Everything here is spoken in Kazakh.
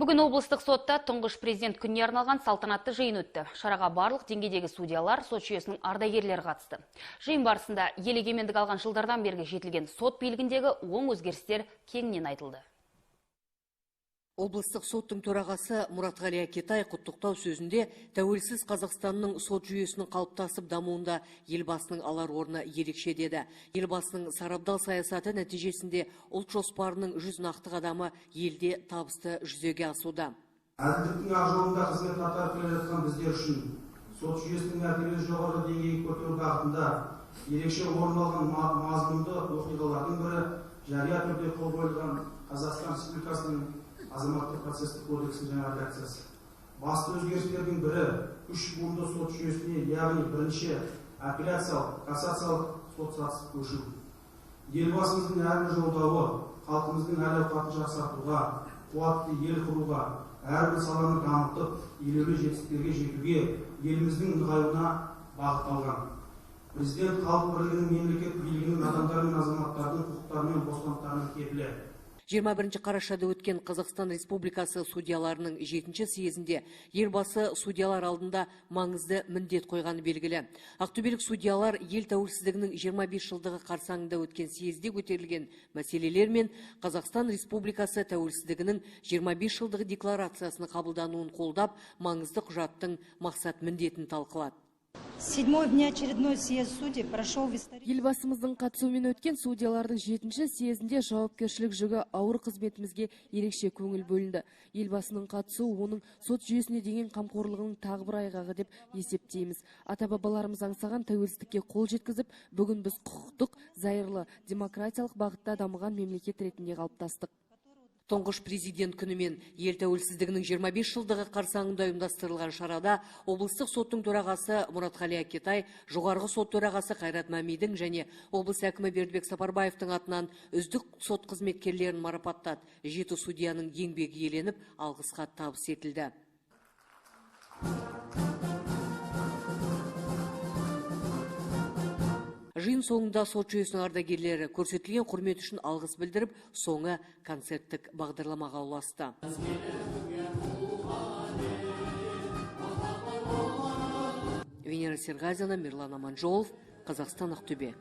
Бүгін облыстық сотта тұңғыш президент күніне арналған салтанатты жиын өтті. Шараға барлық деңгейдегі судьялар, сот жүйесінің ардагерлері қатысты. Жиын барысында ел егемендік алған жылдардан бергі жетілген сот билігіндегі оң өзгерістер кеңінен айтылды. Облыстық соттың төрағасы Мұратғали Акетай құттықтау сөзінде тәуелсіз Қазақстанның сот жүйесінің қалыптасып дамуында елбасының алар орны ерекше деді. Елбасының сарабдал саясаты нәтижесінде ұлт жоспарының 100 нақты қадамы елде табысты жүзеге асуда. Әділдіктің ақ жолында қызмет атқарып келе жатқан біздер үшін сот жүйесінің мәртебесі жоғары деңгейге көтеру бағытында ерекше орын алған мазмұнды оқиғалардың бірі жария түрде қол қойылған Қазақстан Республикасының азаматтық процестік кодексінің жаңа редакциясы. Басты өзгерістердің бірі үш буынды сот жүйесіне, яғни бірінші апелляциялық, кассациялық сот сатысы көшу. Елбасымыздың әрбір жолдауы халқымыздың әл-ауқатын жақсартуға, қуатты ел құруға, әрбір саланы дамытып, елеулі жетістіктерге жетуге, еліміздің нығаюына бағытталған. Президент халық бірлігінің, мемлекет билігінің, адамдар мен азаматтардың құқықтары мен бостандықтарының кепілі. 21 қарашада өткен Қазақстан Республикасы судьяларының 7-ші съезінде елбасы судьялар алдында маңызды міндет қойғаны белгілі. Ақтөбелік судьялар ел тәуелсіздігінің 25 жылдығы қарсаңында өткен съезде көтерілген мәселелер мен Қазақстан Республикасы тәуелсіздігінің 25 жылдығы декларациясының қабылдануын қолдап, маңызды құжаттың мақсат міндетін талқылады. 7-й внеочередной съезд судей прошел в истории. Елбасымыздың қатысуымен өткен судьялардың 7-ші съезінде жауапкершілік жүгі ауыр қызметімізге ерекше көңіл бөлінді. Елбасының қатысуы оның сот жүйесіне деген қамқорлығының тағы бір айғағы деп есептейміз. Ата-бабаларымыз аңсаған тәуелсіздікке қол жеткізіп, бүгін біз құқықтық, зайырлы, демократиялық бағытта дамыған мемлекет ретінде қалыптастық. Тұңғыш президент күнімен ел тәуелсіздігінің 25 жылдығы қарсаңында ұйымдастырылған шарада облыстық соттың төрағасы Мұратғали Акетай, жоғарғы сот төрағасы Қайрат Мәмидің және облыс әкімі Бердібек Сапарбаевтың атынан үздік сот қызметкерлерін марапаттады. 7 судьяның еңбегі еленіп, алғыс хат табыс етілді. Жиын соңында сот жүйесінің ардагерлері көрсетілген құрмет үшін алғыс білдіріп, соңы концерттік бағдарламаға ұласты. Венера Сергазина, Мирлан Аманжолов, Қазақстан, Ақтөбе.